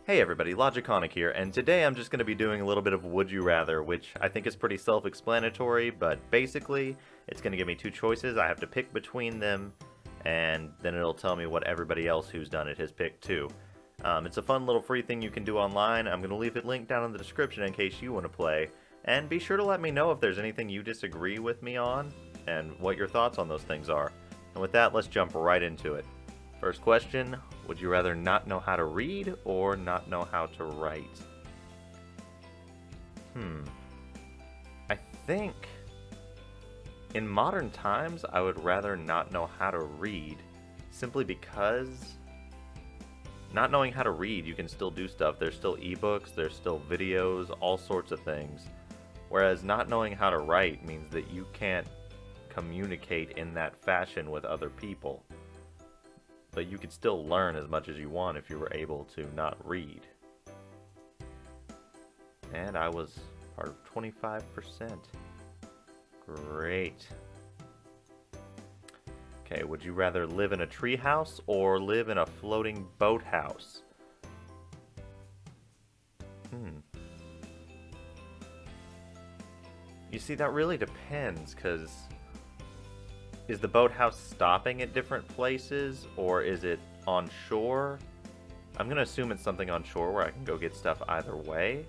Hey everybody, Logiconik here, and today I'm just going to be doing a little bit of Would You Rather, which I think is pretty self-explanatory, but basically, it's going to give me two choices. I have to pick between them, and then it'll tell me what everybody else who's done it has picked too. It's a fun little free thing you can do online. I'm going to leave it linked down in the description in case you want to play, and be sure to let me know if there's anything you disagree with me on, and what your thoughts on those things are. And with that, let's jump right into it. First question, would you rather not know how to read or not know how to write? I think in modern times I would rather not know how to read, simply because not knowing how to read, you can still do stuff. There's still ebooks, there's still videos, all sorts of things. Whereas not knowing how to write means that you can't communicate in that fashion with other people. But you could still learn as much as you want if you were able to not read. And I was part of 25%. Great. Okay, would you rather live in a treehouse or live in a floating boathouse? You see, that really depends, because is the boathouse stopping at different places, or is it on shore? I'm gonna assume it's something on shore where I can go get stuff either way.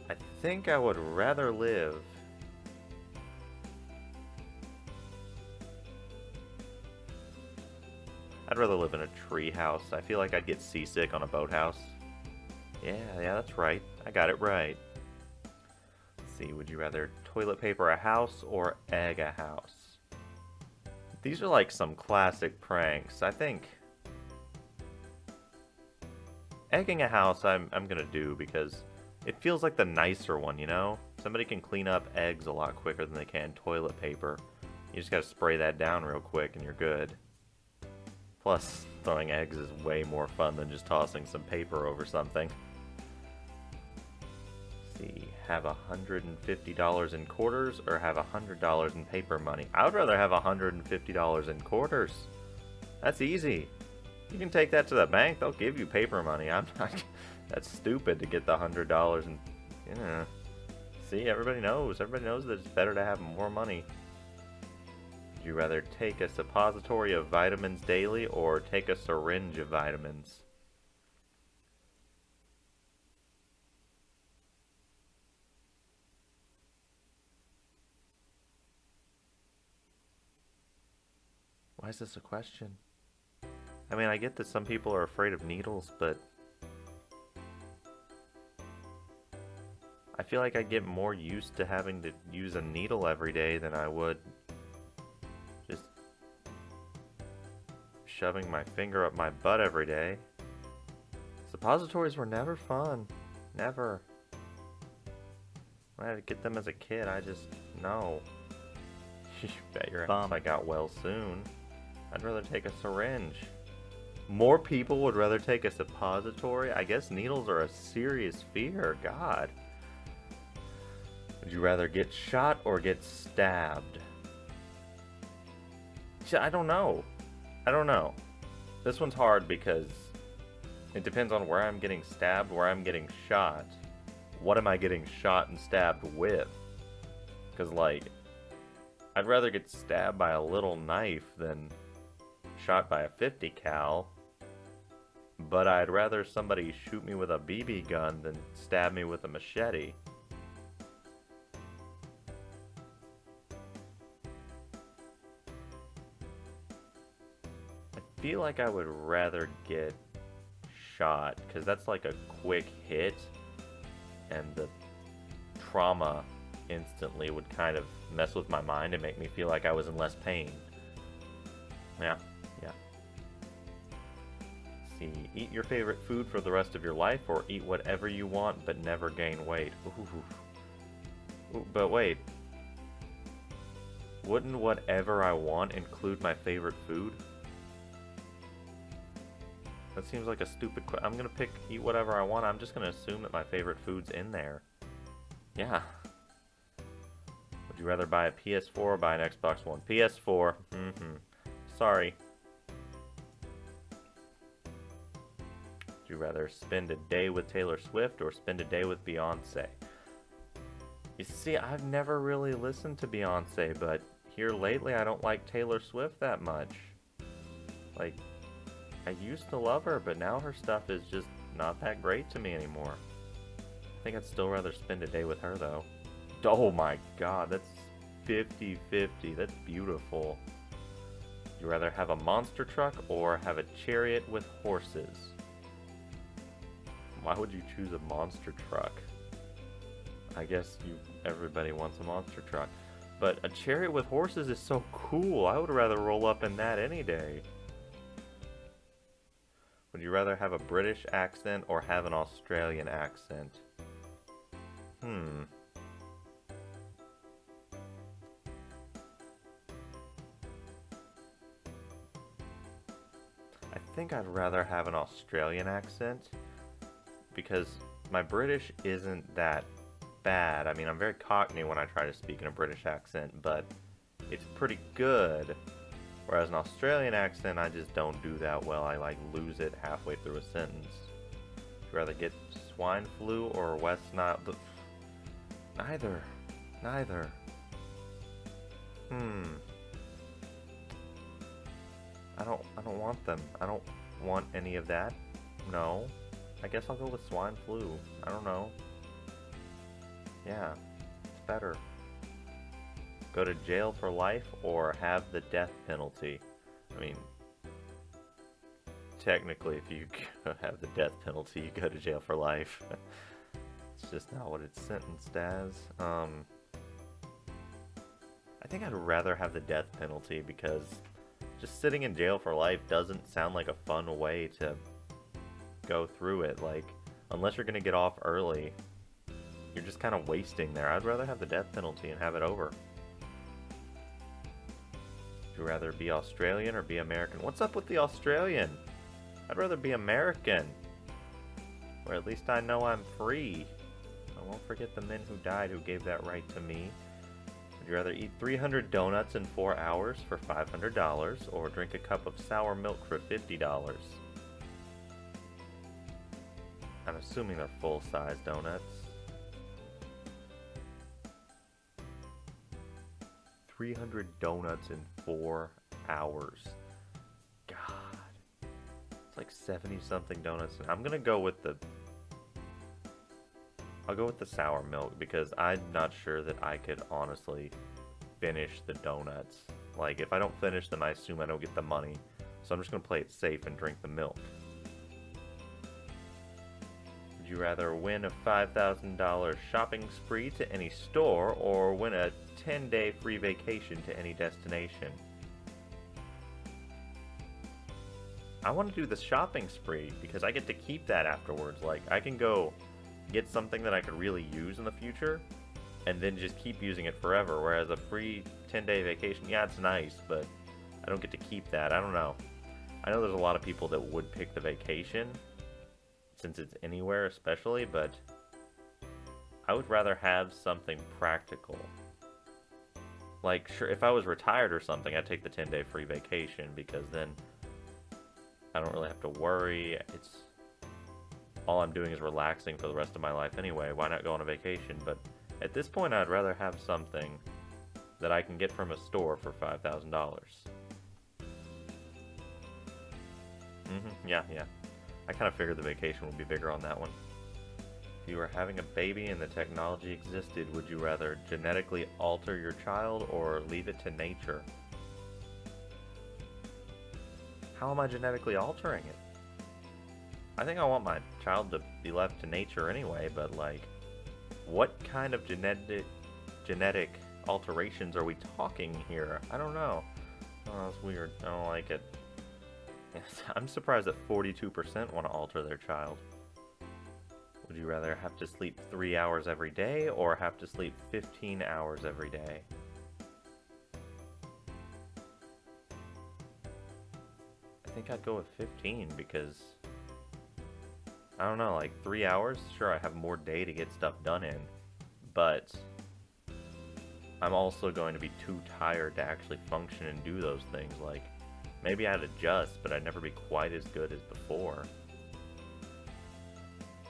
I think I would rather live... I'd rather live in a tree house. I feel like I'd get seasick on a boathouse. Yeah, that's right. I got it right. Let's see, would you rather toilet paper a house or egg a house? These are like some classic pranks. I think egging a house I'm gonna do because it feels like the nicer one, you know? Somebody can clean up eggs a lot quicker than they can toilet paper. You just gotta spray that down real quick and you're good. Plus, throwing eggs is way more fun than just tossing some paper over something. See, have $150 in quarters or have $100 in paper money? I would rather have $150 in quarters. That's easy. You can take that to the bank, they'll give you paper money. I'm not... That's stupid to get the $100 and... Yeah. See, everybody knows. Everybody knows that it's better to have more money. Would you rather take a suppository of vitamins daily or take a syringe of vitamins? Why is this a question? I mean, I get that some people are afraid of needles, but I feel like I get more used to having to use a needle every day than I would just shoving my finger up my butt every day. Suppositories were never fun. Never. I had to get them as a kid, I just... No. You bet your ass I got well soon. I'd rather take a syringe. More people would rather take a suppository? I guess needles are a serious fear. God. Would you rather get shot or get stabbed? I don't know. I don't know. This one's hard because it depends on where I'm getting stabbed, where I'm getting shot. What am I getting shot and stabbed with? Because, like, I'd rather get stabbed by a little knife than shot by a 50 cal, but I'd rather somebody shoot me with a BB gun than stab me with a machete. I feel like I would rather get shot, because that's like a quick hit, and the trauma instantly would kind of mess with my mind and make me feel like I was in less pain. Yeah. See, eat your favorite food for the rest of your life, or eat whatever you want but never gain weight. Ooh, but wait. Wouldn't whatever I want include my favorite food? That seems like a stupid question. I'm gonna pick eat whatever I want. I'm just gonna assume that my favorite food's in there. Yeah. Would you rather buy a PS4 or buy an Xbox One? PS4. Sorry. Would you rather spend a day with Taylor Swift or spend a day with Beyonce? You see, I've never really listened to Beyonce, but here lately I don't like Taylor Swift that much. Like, I used to love her, but now her stuff is just not that great to me anymore. I think I'd still rather spend a day with her, though. Oh my god, that's 50-50. That's beautiful. Would you rather have a monster truck or have a chariot with horses? Why would you choose a monster truck? I guess everybody wants a monster truck. But a chariot with horses is so cool. I would rather roll up in that any day. Would you rather have a British accent or have an Australian accent? I think I'd rather have an Australian accent because my British isn't that bad. I mean, I'm very Cockney when I try to speak in a British accent, but it's pretty good. Whereas an Australian accent, I just don't do that well. I like lose it halfway through a sentence. Would you rather get swine flu or West Nile? Neither. I don't want them. I don't want any of that. No. I guess I'll go with swine flu. I don't know. Yeah, it's better. Go to jail for life or have the death penalty? I mean, technically, if you have the death penalty, you go to jail for life. It's just not what it's sentenced as. I think I'd rather have the death penalty because just sitting in jail for life doesn't sound like a fun way to go through it. Like, unless you're gonna get off early, you're just kind of wasting there. I'd rather have the death penalty and have it over. Would you rather be Australian or be American? What's up with the Australian? I'd rather be American. Or at least I know I'm free. I won't forget the men who died who gave that right to me. Would you rather eat 300 donuts in 4 hours for $500 or drink a cup of sour milk for $50? I'm assuming they're full-size donuts. 300 donuts in 4 hours. God. It's like 70-something donuts. I'm gonna go with I'll go with the sour milk because I'm not sure that I could honestly finish the donuts. Like, if I don't finish them, I assume I don't get the money. So I'm just gonna play it safe and drink the milk. Would you rather win a $5,000 shopping spree to any store or win a 10-day free vacation to any destination? I want to do the shopping spree because I get to keep that afterwards. Like, I can go get something that I could really use in the future and then just keep using it forever, whereas a free 10-day vacation, yeah, it's nice, but I don't get to keep that. I don't know. I know there's a lot of people that would pick the vacation since it's anywhere especially, but I would rather have something practical. Like, sure, if I was retired or something, I'd take the 10-day free vacation because then I don't really have to worry. All I'm doing is relaxing for the rest of my life anyway. Why not go on a vacation? But at this point, I'd rather have something that I can get from a store for $5,000. Yeah. I kind of figured the vacation would be bigger on that one. If you were having a baby and the technology existed, would you rather genetically alter your child or leave it to nature? How am I genetically altering it? I think I want my child to be left to nature anyway, but like, what kind of genetic alterations are we talking here? I don't know. Oh, that's weird. I don't like it. Yes, I'm surprised that 42% want to alter their child. Would you rather have to sleep 3 hours every day or have to sleep 15 hours every day? I think I'd go with 15 because, I don't know, like 3 hours? Sure, I have more day to get stuff done in, but I'm also going to be too tired to actually function and do those things. Like, maybe I'd adjust, but I'd never be quite as good as before.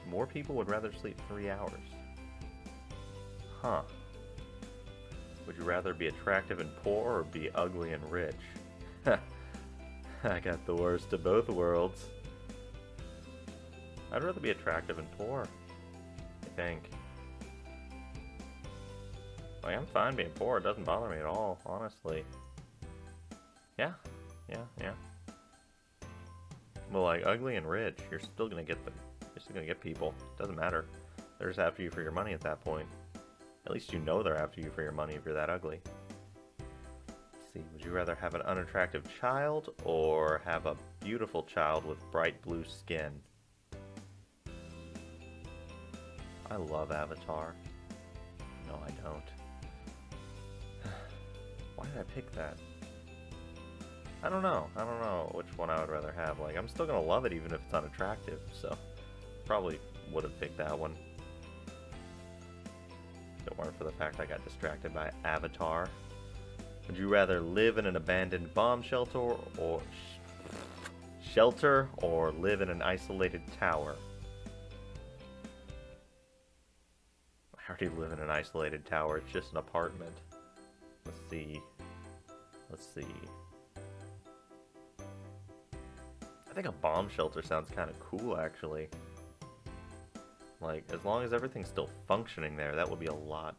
More people would rather sleep 3 hours. Huh. Would you rather be attractive and poor or be ugly and rich? I got the worst of both worlds. I'd rather be attractive and poor, I think. Like, I'm fine being poor. It doesn't bother me at all, honestly. Yeah. Well, like, ugly and rich, you're still gonna get them. You're still gonna get people. Doesn't matter. They're just after you for your money at that point. At least you know they're after you for your money if you're that ugly. Let's see, would you rather have an unattractive child or have a beautiful child with bright blue skin? I love Avatar. No, I don't. Why did I pick that? I don't know which one I would rather have. Like, I'm still gonna love it even if it's unattractive, so probably would have picked that one. If it weren't for the fact I got distracted by Avatar. Would you rather live in an abandoned bomb shelter or live in an isolated tower? I already live in an isolated tower. It's just an apartment. Let's see. I think a bomb shelter sounds kind of cool, actually. Like, as long as everything's still functioning there, that would be a lot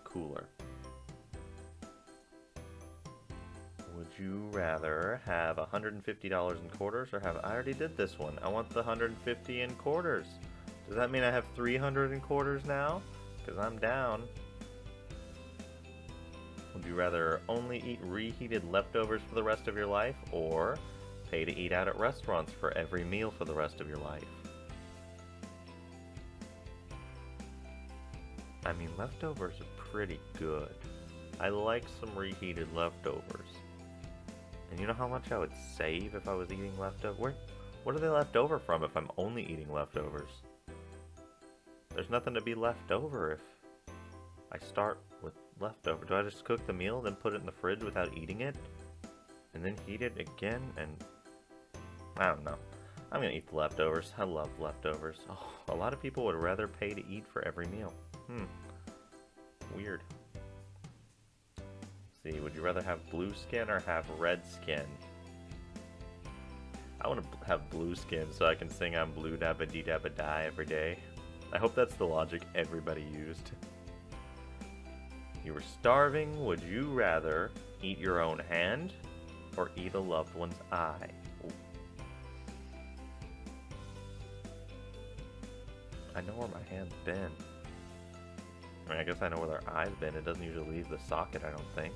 cooler. Would you rather have $150 in quarters or have... I already did this one. I want the 150 in quarters. Does that mean I have 300 in quarters now? Because I'm down. Would you rather only eat reheated leftovers for the rest of your life or pay to eat out at restaurants for every meal for the rest of your life? I mean, leftovers are pretty good. I like some reheated leftovers. And you know how much I would save if I was eating leftovers? What are they left over from if I'm only eating leftovers? There's nothing to be left over if I start with leftover. Do I just cook the meal, then put it in the fridge without eating it? And then heat it again? And I don't know. I'm gonna eat the leftovers. I love leftovers. Oh, a lot of people would rather pay to eat for every meal. Weird. Let's see, would you rather have blue skin or have red skin? I want to have blue skin so I can sing I'm blue dabba dee dabba die every day. I hope that's the logic everybody used. You were starving, would you rather eat your own hand or eat a loved one's eye? Ooh. I know where my hand's been. I mean, I guess I know where their eye's been. It doesn't usually leave the socket, I don't think.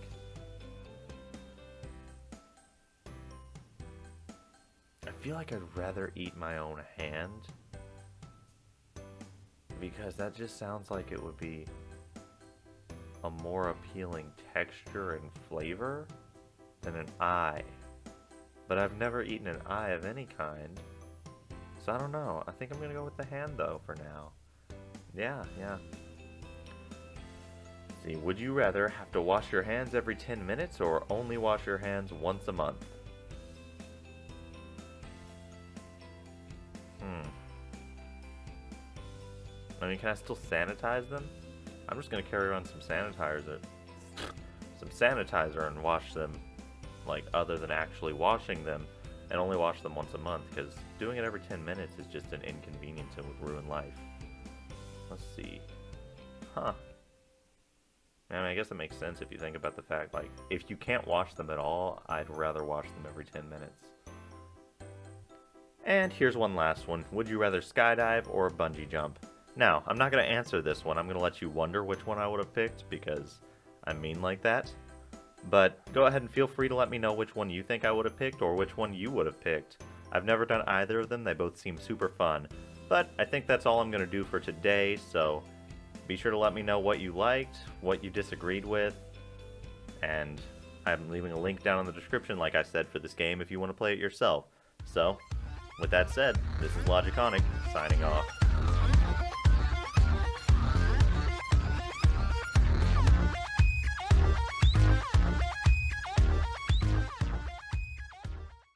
I feel like I'd rather eat my own hand, because that just sounds like it would be a more appealing texture and flavor than an eye. But I've never eaten an eye of any kind, so I don't know. I think I'm gonna go with the hand though for now. Yeah. See, would you rather have to wash your hands every 10 minutes or only wash your hands once a month? I mean, can I still sanitize them? I'm just gonna carry around some sanitizer and wash them, like, other than actually washing them, and only wash them once a month, because doing it every 10 minutes is just an inconvenience and would ruin life. Let's see. Huh. I mean, I guess it makes sense if you think about the fact, like, if you can't wash them at all, I'd rather wash them every 10 minutes. And here's one last one. Would you rather skydive or bungee jump? Now, I'm not going to answer this one. I'm going to let you wonder which one I would have picked, because I'm mean like that. But go ahead and feel free to let me know which one you think I would have picked, or which one you would have picked. I've never done either of them. They both seem super fun. But I think that's all I'm going to do for today, so be sure to let me know what you liked, what you disagreed with, and I'm leaving a link down in the description, like I said, for this game if you want to play it yourself. So, with that said, this is Logiconik, signing off.